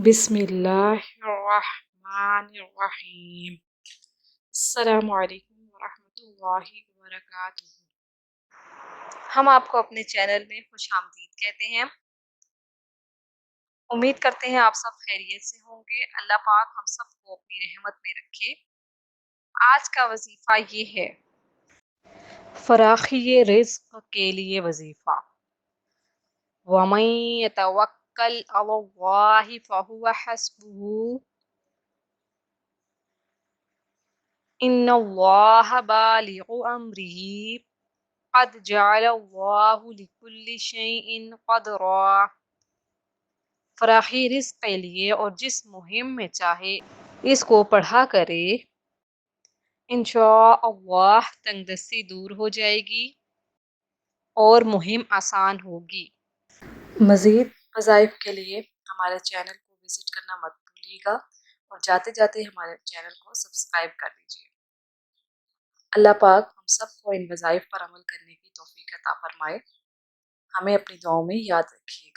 بسم اللہ الرحمن الرحیم۔ السلام علیکم ورحمۃ اللہ وبرکاتہ۔ ہم آپ کو اپنے چینل میں خوش آمدید کہتے ہیں۔ امید کرتے ہیں آپ سب خیریت سے ہوں گے۔ اللہ پاک ہم سب کو اپنی رحمت میں رکھے۔ آج کا وظیفہ یہ ہے، فراخی رزق کے لیے وظیفہ۔ وَمَن يَتَوَکَّلْ عَلَى اللَّهِ فَهُوَ حَسْبُهُ ان اللہ بالغ امرہ قد جعل اللہ لکل شیء قدرا۔ فراخی رزق کے لیے اور جس مہم میں چاہے اس کو پڑھا کرے، انشاء اللہ تنگ دستی دور ہو جائے گی اور مہم آسان ہوگی۔ مزید وظائف کے لیے ہمارے چینل کو وزٹ کرنا مت بھولیے گا اور جاتے جاتے ہمارے چینل کو سبسکرائب کر دیجیے۔ اللہ پاک ہم سب کو ان وظائف پر عمل کرنے کی توفیق عطا فرمائے۔ ہمیں اپنی دعاؤں میں یاد رکھیے گا۔